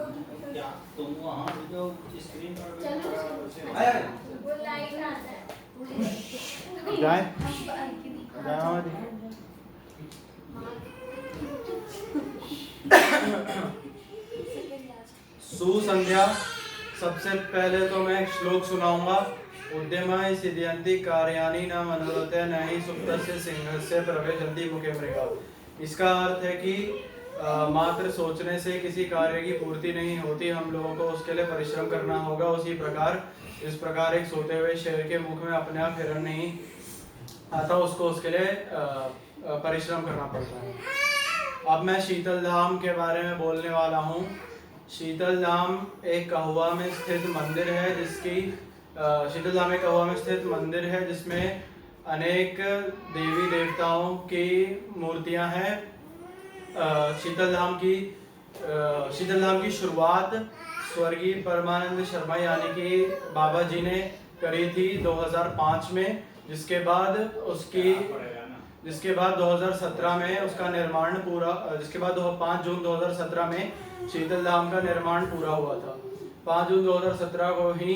क्या तुम वहाँ जो स्क्रीन पर वो लाइट आता है जाए जाए सुसंध्या। सबसे पहले तो मैं एक श्लोक सुनाऊंगा। उद्यमाय सिद्ध्यन्ति कार्याणि न मनोरथे न हि सुप्तस्य सिंहस्य प्रविशन्ति मुखे मृगा। इसका अर्थ है कि मात्र सोचने से किसी कार्य की पूर्ति नहीं होती, हम लोगों को उसके लिए परिश्रम करना होगा। उसी प्रकार इस प्रकार एक सोते हुए शेर के मुख में अपने आप हिरण नहीं आता, उसको उसके लिए परिश्रम करना पड़ता है। अब मैं शीतल धाम के बारे में बोलने वाला हूँ। शीतल धाम एक कहुआ में स्थित मंदिर है, शीतल धाम एक कहुआ में स्थित मंदिर है जिसमें अनेक देवी देवताओं की मूर्तियां हैं। शीतल धाम की शुरुआत स्वर्गीय परमानंद शर्मा यानी कि बाबा जी ने करी थी 2005 में, जिसके बाद 2017 में उसका निर्माण पूरा, जिसके बाद 5 जून 2017 में शीतल धाम का निर्माण पूरा हुआ था। 5 जून 2017 को ही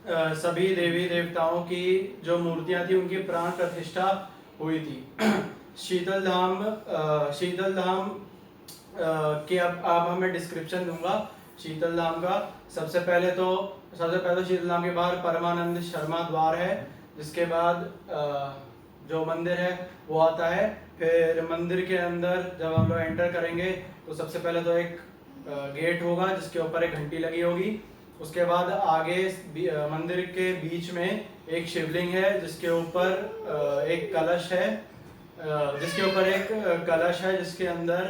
सभी देवी देवताओं की जो मूर्तियां थी उनकी प्राण प्रतिष्ठा हुई थी। शीतल धाम के अब मैं डिस्क्रिप्शन दूंगा शीतल धाम का। सबसे पहले तो शीतल धाम के बाहर परमानंद शर्मा द्वार है, जिसके बाद जो मंदिर है वो आता है। फिर मंदिर के अंदर जब हम लोग एंटर करेंगे तो सबसे पहले तो एक गेट होगा जिसके ऊपर एक घंटी लगी होगी। उसके बाद आगे मंदिर के बीच में एक शिवलिंग है जिसके ऊपर एक कलश है, जिसके अंदर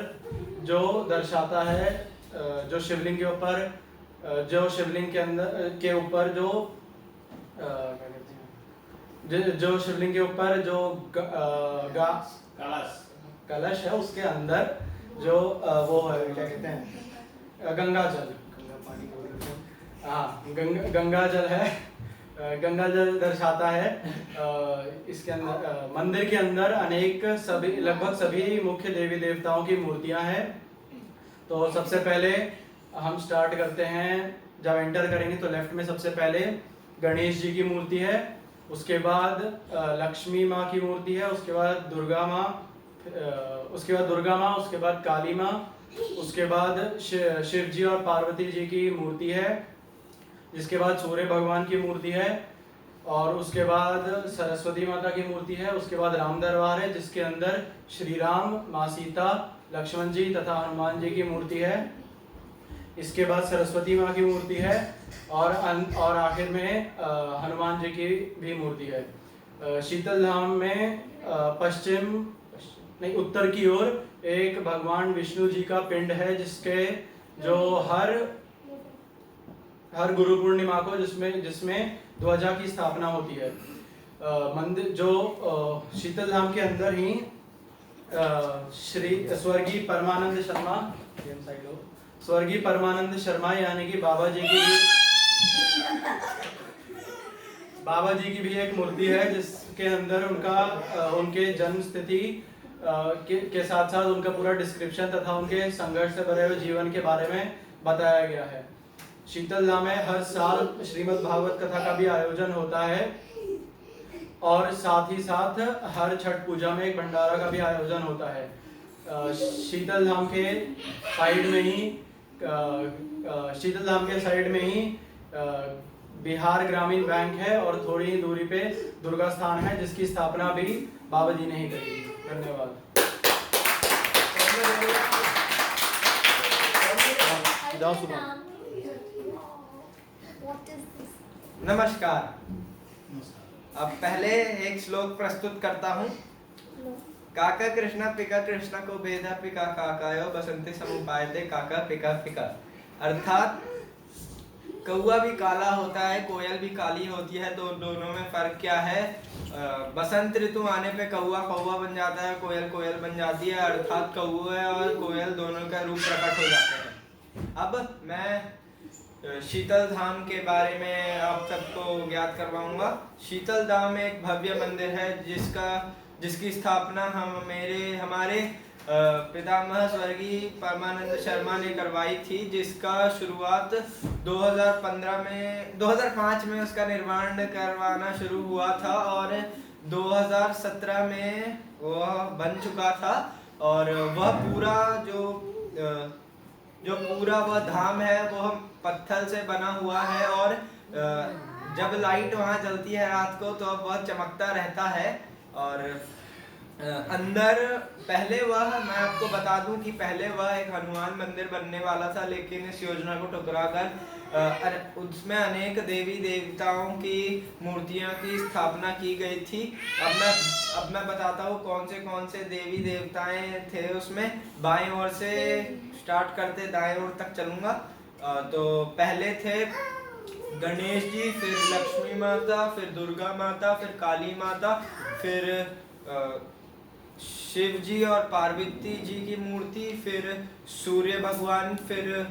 जो दर्शाता है जो शिवलिंग के ऊपर जो कलश है उसके अंदर जो वो है, क्या कहते हैं, गंगा जल है। गंगा जल दर्शाता है। इसके अंदर मंदिर के अंदर लगभग सभी मुख्य देवी देवताओं की मूर्तियां हैं। तो सबसे पहले हम स्टार्ट करते हैं। जब एंटर करेंगे तो लेफ्ट में सबसे पहले गणेश जी की मूर्ति है, उसके बाद लक्ष्मी माँ की मूर्ति है, उसके बाद दुर्गा माँ, उसके बाद काली माँ, उसके बाद शिव जी और पार्वती जी की मूर्ति है, जिसके बाद सूर्य भगवान की मूर्ति है, और उसके बाद सरस्वती माता की मूर्ति है। उसके बाद राम दरबार है जिसके अंदर श्री राम, माँ सीता, लक्ष्मण जी तथा हनुमान जी की मूर्ति है। इसके बाद सरस्वती माँ की मूर्ति है और आखिर में हनुमान जी की भी मूर्ति है। शीतल धाम में उत्तर की ओर एक भगवान विष्णु जी का पिंड है, जिसके जो हर गुरु पूर्णिमा को जिसमें ध्वजा की स्थापना होती है। मंदिर जो शीतल धाम के अंदर ही स्वर्गीय परमानंद शर्मा यानी कि बाबा जी की भी एक मूर्ति है, जिसके अंदर उनके जन्म स्थिति के साथ साथ उनका पूरा डिस्क्रिप्शन तथा उनके संघर्ष से भरे हुए जीवन के बारे में बताया गया है। शीतल धाम में हर साल श्रीमद् भागवत कथा का भी आयोजन होता है, और साथ ही साथ हर छठ पूजा में एक भंडारा का भी आयोजन होता है। शीतल धाम के साइड में ही बिहार ग्रामीण बैंक है, और थोड़ी ही दूरी पे दुर्गा स्थान है, जिसकी स्थापना भी बाबा जी ने ही करी। धन्यवाद। नमस्कार। अब पहले एक श्लोक प्रस्तुत करता हूँ। काका कृष्णा पिका कृष्णा को भेदा पिका काकायो बसंती समुपायते काका पिका पिका। अर्थात कौआ भी काला होता है, कोयल भी काली होती है, तो दोनों में फर्क क्या है? बसंत ऋतु आने पे कौआ कौआ बन जाता है, कोयल कोयल बन जाती है, अर्थात कौआ और कोयल दोनों का रूप प्रकट हो जाते हैं। अब मैं शीतल धाम के बारे में आप सबको ज्ञात करवाऊंगा। शीतल धाम एक भव्य मंदिर है जिसकी स्थापना हमारे पितामह स्वर्गीय परमानंद शर्मा ने करवाई थी, जिसका शुरुआत 2005 में उसका निर्माण करवाना शुरू हुआ था और 2017 में वह बन चुका था। और वह पूरा जो पूरा वह धाम है वह पत्थर से बना हुआ है और जब लाइट वहाँ जलती है रात को तो वह चमकता रहता है। और अंदर पहले वह, मैं आपको बता दूं कि पहले वह एक हनुमान मंदिर बनने वाला था, लेकिन इस योजना को ठुकराकर उसमें अनेक देवी देवताओं की मूर्तियां की स्थापना की गई थी। अब मैं बताता हूँ कौन से देवी देवताएं थे उसमें। बाएं ओर से स्टार्ट करते दाएं ओर तक चलूंगा। तो पहले थे गणेश जी, फिर लक्ष्मी माता, फिर दुर्गा माता, फिर काली माता, फिर शिव जी और पार्वती जी की मूर्ति, फिर सूर्य भगवान, फिर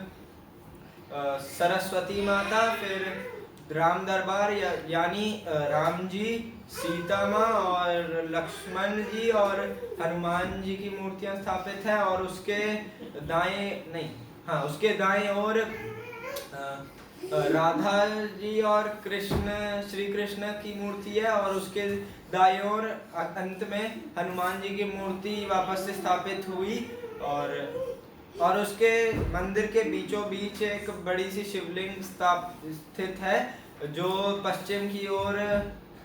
सरस्वती माता, फिर राम दरबार यानी राम जी, सीता माँ और लक्ष्मण जी और हनुमान जी की मूर्तियां स्थापित हैं। और उसके दाएं ओर राधा जी और श्री कृष्ण की मूर्ति है और उसके दाएं ओर अंत में हनुमान जी की मूर्ति वापस से स्थापित हुई। और उसके मंदिर के बीचों बीच एक बड़ी सी शिवलिंग स्थित है जो पश्चिम की ओर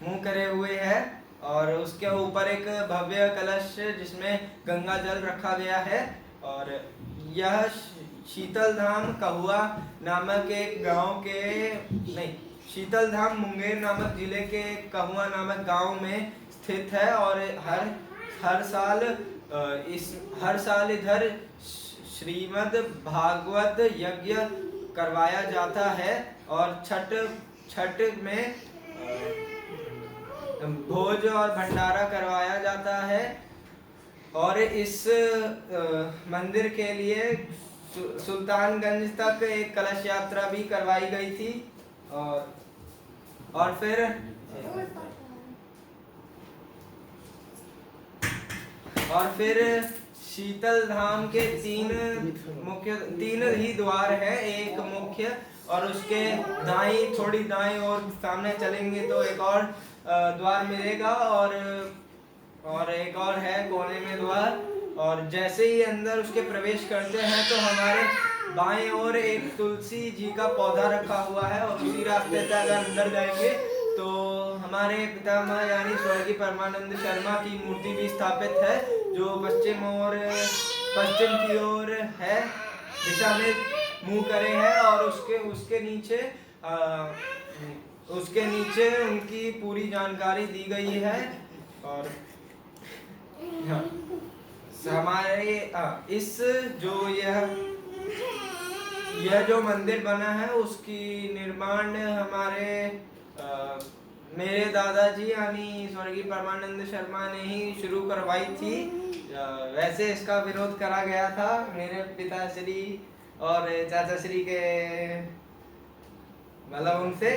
मुंह करे हुए है और उसके ऊपर एक भव्य कलश जिसमें गंगा जल रखा गया है। और यह शीतल धाम कहुआ नामक एक गांव के शीतल धाम मुंगेर नामक जिले के कहुआ नामक गांव में स्थित है। और हर साल इधर श्रीमद् भागवत यज्ञ करवाया जाता है और छठ में भोज और भंडारा करवाया जाता है। और इस मंदिर के लिए सुल्तानगंज तक एक कलश यात्रा भी करवाई गई थी। और फिर शीतल धाम के तीन ही द्वार है, एक मुख्य और उसके थोड़ी दाएं और सामने चलेंगे तो एक और द्वार मिलेगा और एक और है कोने में द्वार। और जैसे ही अंदर उसके प्रवेश करते हैं तो हमारे बाएं ओर एक तुलसी जी का पौधा रखा हुआ है और उसी रास्ते से अगर अंदर जाएंगे तो हमारे पितामह यानी स्वर्गीय परमानंद शर्मा की मूर्ति भी स्थापित है जो पश्चिम की ओर है, दिशा में मुंह करे है। और उसके नीचे उनकी पूरी जानकारी दी गई है। और हमारे यह जो मंदिर बना है उसकी निर्माण मेरे दादाजी यानी स्वर्गीय परमानंद शर्मा ने ही शुरू करवाई थी। वैसे इसका विरोध करा गया था मेरे पिताश्री और चाचाश्री के मतलब उनसे।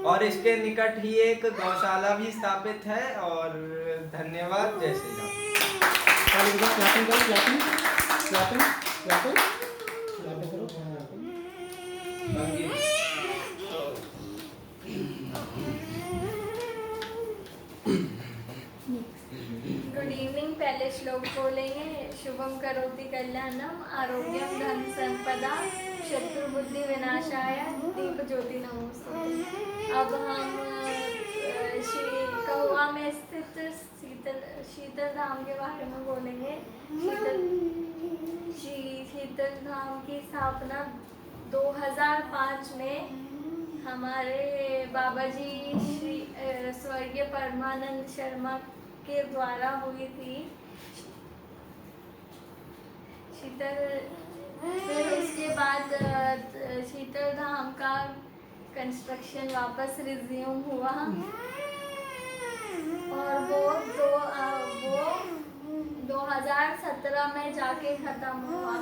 और इसके निकट ही एक गौशाला भी स्थापित है। और धन्यवाद। जय श्री राम। Good evening. पहले श्लोक बोलेंगे। शुभम करोति कल्याणम आरोग्यम धन संपदा शत्रु बुद्धि विनाशाय दीप ज्योति नमोस्तुते। अब हम कहुआ में स्थित शीतल धाम के बारे में बोलेंगे। शीतल धाम की स्थापना 2005 में हमारे बाबा जी स्वर्गीय परमानंद शर्मा के द्वारा हुई थी। फिर उसके बाद शीतल धाम का कंस्ट्रक्शन वापस रिज्यूम हुआ और वो 2017 में जाके खत्म हुआ।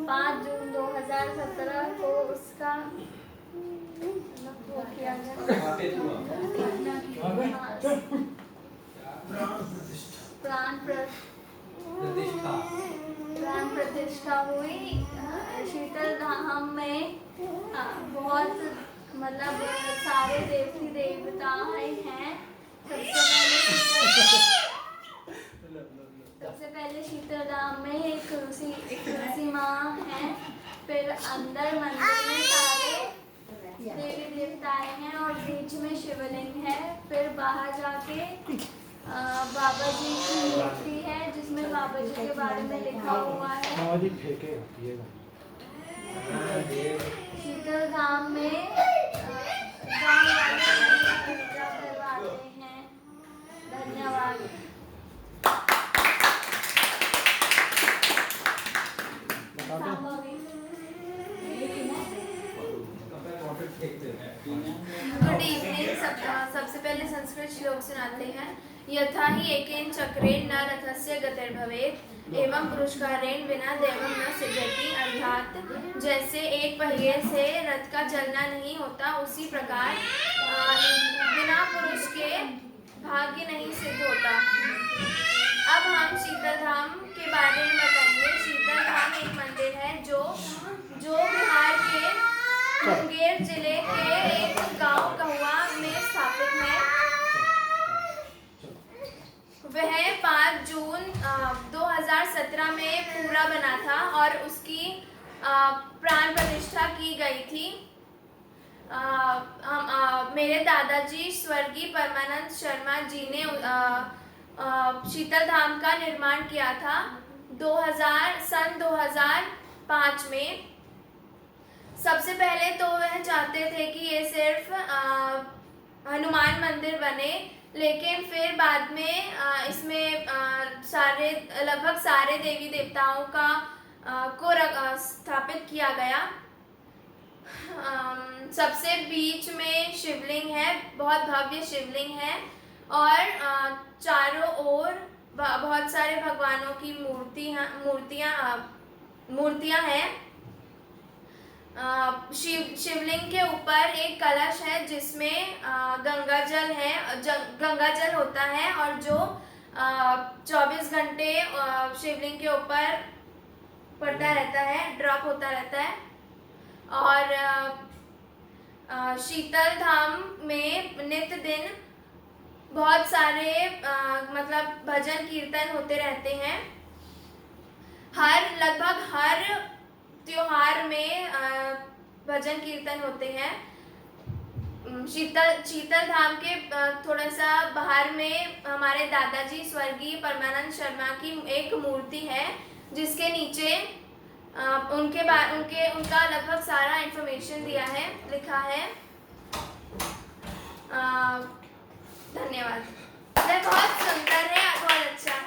5 जून 2017 को उसका वो किया गया। प्राण प्रतिष्ठा प्राण प्रतिष्ठा हुई शीतल धाम में। बहुत मतलब सारे देवी देवताएं हैं। सबसे पहले शीतल धाम में एक तुलसी माँ है। फिर अंदर मंदिर में सारे देवी देवताएं हैं और बीच में शिवलिंग है। फिर बाहर जाके बाबा जी की मूर्ति है जिसमें बाबा जी के बारे में लिखा हुआ है। शीतल धाम में गाँव वाले पूजा करवाते हैं। धन्यवाद। Good evening. सबसे पहले संस्कृत श्लोक सुनाते हैं। यथा हि एकेन चक्रेण न रथस्य गतिर्भवेत् एवं पुरस्कारेण बिना देवं न सृजति। अर्थात जैसे एक पहिए से रथ का चलना नहीं होता, उसी प्रकार बिना पुरुष के भाग्य नहीं सिद्ध होता। अब हम शीतल धाम के बारे में बताएंगे। शीतल धाम एक मंदिर है जो बिहार के मुंगेर जिले के एक गांव कहुआ में स्थापित है। वह 5 जून 2017 में पूरा बना था और उसकी प्राण प्रतिष्ठा की गई थी। मेरे दादाजी स्वर्गीय परमानंद शर्मा जी ने शीतल धाम का निर्माण किया था सन 2005 में। सबसे पहले तो वह चाहते थे कि ये सिर्फ हनुमान मंदिर बने, लेकिन फिर बाद में इसमें लगभग सारे देवी देवताओं को स्थापित किया गया। सबसे बीच में शिवलिंग है, बहुत भव्य शिवलिंग है और चारों ओर बहुत सारे भगवानों की मूर्तियां हैं। शिवलिंग के ऊपर एक कलश है जिसमें गंगाजल होता है और जो 24 घंटे शिवलिंग के ऊपर पड़ता रहता है, ड्रॉप होता रहता है। और शीतल धाम में नित्य दिन बहुत सारे मतलब भजन कीर्तन होते रहते हैं। लगभग हर त्योहार में भजन कीर्तन होते हैं। शीतल धाम के थोड़ा सा बाहर में हमारे दादाजी स्वर्गीय परमानंद शर्मा की एक मूर्ति है जिसके नीचे उनका लगभग सारा इंफॉर्मेशन लिखा है। धन्यवाद। यह बहुत सुंदर है, बहुत अच्छा है।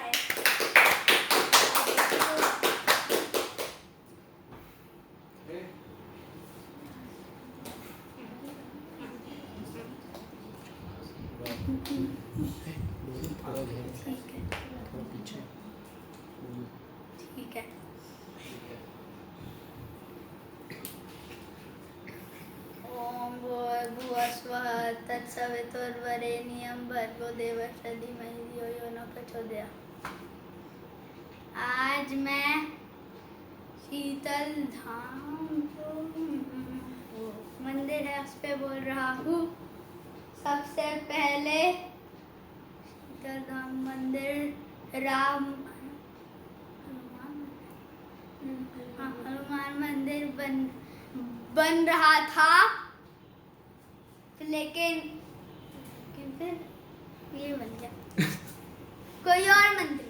ठीक है। ओम भूर्भुवस्वः तत्सवितुर्वरेण्यं भर्गो देवस्य धीमहि धियो यो न प्रचोदयात्। आज मैं शीतल धाम जो मंदिर है उस पे बोल रहा हूँ। सबसे पहले शीतल धाम मंदिर हनुमान मंदिर बन रहा था, लेकिन फिर ये बन गया कोई और मंदिर।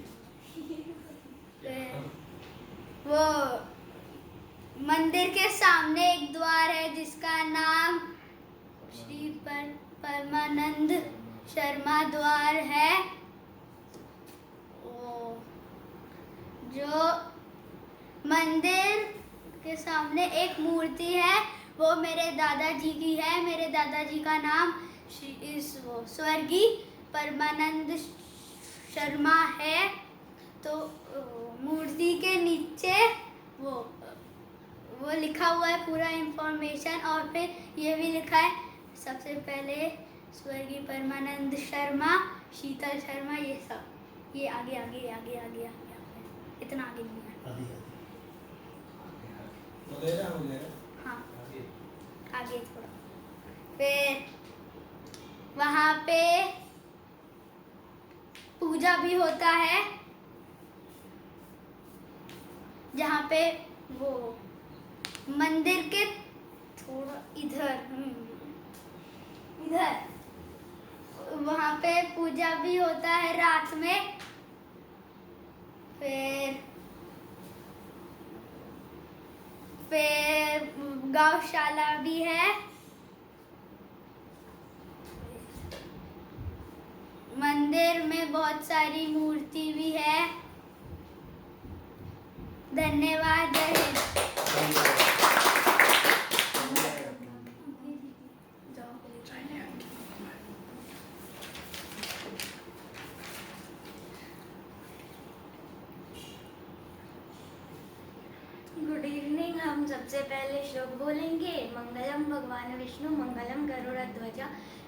वो मंदिर के सामने एक द्वार है जिसका नाम श्री परमानंद शर्मा द्वार है। जो मंदिर के सामने एक मूर्ति है वो मेरे दादाजी की है। मेरे दादाजी का नाम स्वर्गीय परमानंद शर्मा है। तो मूर्ति के नीचे वो लिखा हुआ है पूरा इंफॉर्मेशन, और फिर ये भी लिखा है सबसे पहले स्वर्गीय परमानंद शर्मा शीतल शर्मा, ये सब, ये आगे आगे आगे आगे आगे आगे, इतना आगे नहीं है। वगैरह वगैरह। हाँ, आगे थोड़ा। फिर वहाँ पे पूजा भी होता है, जहाँ पे वो मंदिर के थोड़ा इधर इधर वहाँ पे पूजा भी होता है रात में। फिर गौशाला भी है। मंदिर में बहुत सारी मूर्ति भी है। धन्यवाद। जय हिंद। Good evening. हम सबसे पहले श्लोक बोलेंगे। मंगलम भगवान विष्णु मंगलम गरुड़ध्वजा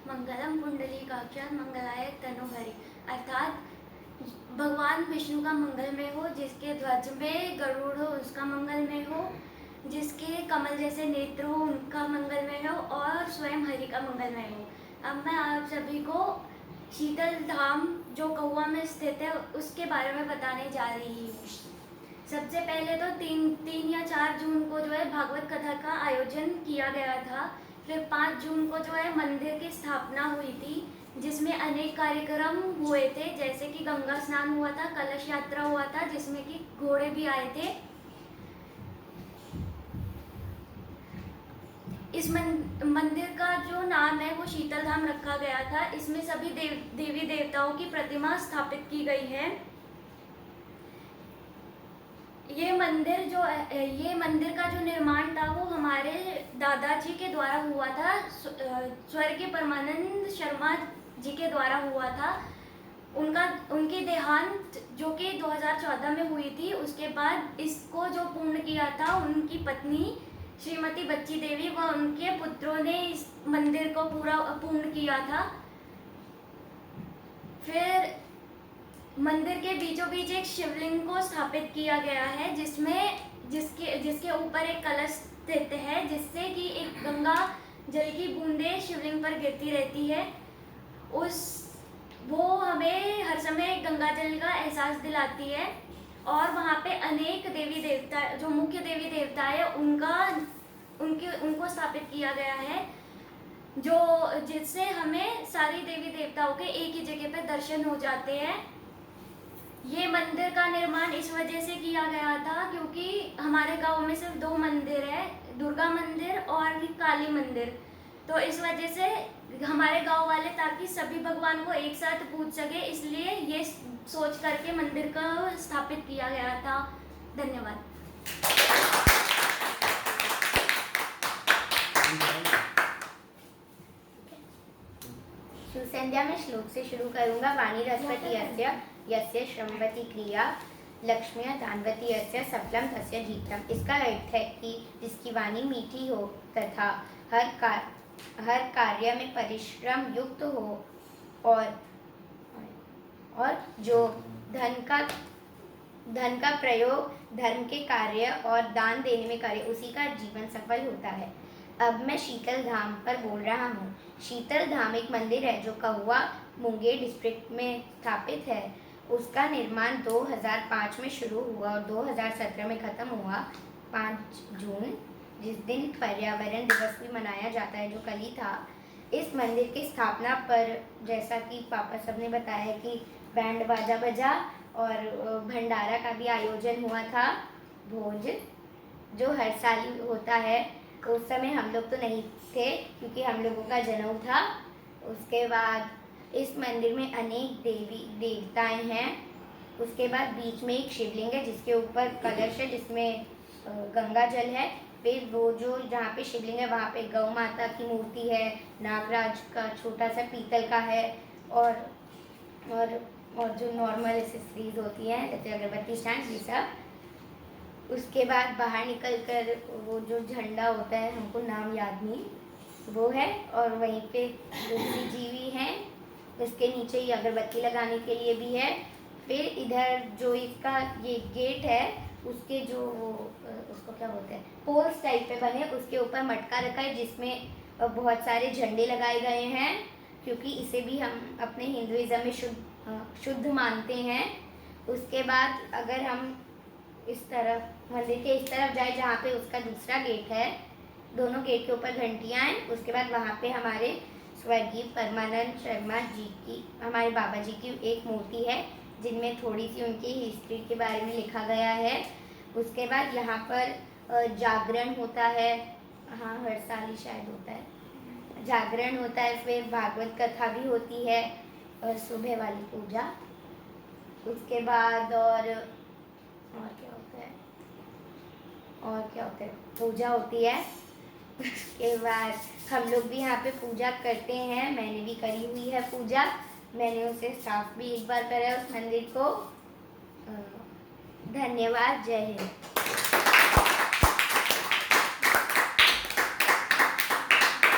मंगलम पुंडलीकाक्षात् मंगलाय तनोहरि। अर्थात भगवान विष्णु का मंगलमय हो, जिसके ध्वज में गरुड़ हो उसका मंगलमय हो, जिसके कमल जैसे नेत्र हो उनका मंगलमय हो, और स्वयं हरि का मंगलमय हो। अब मैं आप सभी को शीतल धाम जो कौआ में स्थित है उसके बारे में बताने जा रही हूँ। सबसे पहले तो 3 या 4 जून को जो है भागवत कथा का आयोजन किया गया था। फिर 5 जून को जो है मंदिर की स्थापना हुई थी, जिसमें अनेक कार्यक्रम हुए थे, जैसे कि गंगा स्नान हुआ था, कलश यात्रा हुआ था जिसमें कि घोड़े भी आए थे। इस मंदिर का जो नाम है वो शीतल धाम रखा गया था। इसमें सभी देवी देवताओं की प्रतिमा स्थापित की गई है। ये मंदिर का जो निर्माण था वो हमारे दादाजी के द्वारा हुआ था, स्वर्गीय परमानंद शर्मा जी के द्वारा हुआ था। उनकी देहांत जो कि 2014 में हुई थी, उसके बाद इसको जो पूर्ण किया था उनकी पत्नी श्रीमती बच्ची देवी व उनके पुत्रों ने इस मंदिर को पूर्ण किया था। फिर मंदिर के बीचों बीच एक शिवलिंग को स्थापित किया गया है, जिसके ऊपर एक कलश स्थित है, जिससे कि एक गंगा जल की बूंदें शिवलिंग पर गिरती रहती है। वो हमें हर समय गंगा जल का एहसास दिलाती है। और वहाँ पे अनेक देवी देवता, जो मुख्य देवी देवता है उनको स्थापित किया गया है, जिससे हमें सारी देवी देवताओं के एक ही जगह पे दर्शन हो जाते हैं। ये मंदिर का निर्माण इस वजह से किया गया था क्योंकि हमारे गांव में सिर्फ 2 मंदिर है, दुर्गा मंदिर और काली मंदिर। तो इस वजह से हमारे गांव वाले ताकि सभी भगवान को एक साथ पूज सके, इसलिए ये सोच करके मंदिर का स्थापित किया गया था। धन्यवाद। शिव संध्या में श्लोक से शुरू करूंगा। वाणी रसवती यस्य श्रमवती क्रिया लक्ष्म्या दानवती यस्य सफलम तस्य जीतम। इसका अर्थ है कि जिसकी वाणी मीठी हो तथा हर कार्य में परिश्रम युक्त हो और जो धन का प्रयोग धर्म के कार्य और दान देने में करे, उसी का जीवन सफल होता है। अब मैं शीतल धाम पर बोल रहा हूँ। शीतल धाम एक मंदिर है जो कहुआ मुंगेर डिस्ट्रिक्ट में स्थापित है। उसका निर्माण 2005 में शुरू हुआ और 2017 में ख़त्म हुआ 5 जून, जिस दिन पर्यावरण दिवस भी मनाया जाता है, जो कल ही था। इस मंदिर की स्थापना पर, जैसा कि पापा सब ने बताया कि बैंड बाजा बजा और भंडारा का भी आयोजन हुआ था, भोज, जो हर साल होता है। उस समय हम लोग तो नहीं थे क्योंकि हम लोगों का जनेऊ था। उसके बाद इस मंदिर में अनेक देवी देवताएं हैं। उसके बाद बीच में एक शिवलिंग है जिसके ऊपर कलश है, जिसमें गंगा जल है। फिर वो जो जहाँ पे शिवलिंग है वहाँ पे गौ माता की मूर्ति है, नागराज का छोटा सा पीतल का है, और जो नॉर्मल एक्सेसरीज होती हैं जैसे अगरबत्ती स्टैंड, ये सब। उसके बाद बाहर निकल कर वो जो झंडा होता है, हमको नाम याद नहीं, वो है। और वहीं पे तुलसी जी भी हैं। इसके नीचे ही अगरबत्ती लगाने के लिए भी है। फिर इधर जो इसका ये गेट है उसके जो उसको क्या बोलते हैं, पोल्स टाइप पे बने, उसके ऊपर मटका रखा है जिसमें बहुत सारे झंडे लगाए गए हैं, क्योंकि इसे भी हम अपने हिंदुइज्म में शुद्ध मानते हैं। उसके बाद अगर हम इस तरफ मंदिर के इस तरफ जाए जहाँ पे उसका दूसरा गेट है, दोनों गेट के ऊपर घंटियाँ हैं, उसके बाद वहाँ पे हमारे स्वर्गीय परमानंद शर्मा जी की, हमारे बाबा जी की एक मूर्ति है जिनमें थोड़ी सी उनकी हिस्ट्री के बारे में लिखा गया है। उसके बाद यहाँ पर जागरण होता है, हाँ हर साल ही शायद होता है, जागरण होता है। फिर भागवत कथा भी होती है और सुबह वाली पूजा। उसके बाद और क्या होता है, पूजा होती है। उसके बाद हम लोग भी यहाँ पे पूजा करते हैं, मैंने भी करी हुई है पूजा, मैंने उसे साफ भी एक बार करा है उस मंदिर को। धन्यवाद, जय हिंद।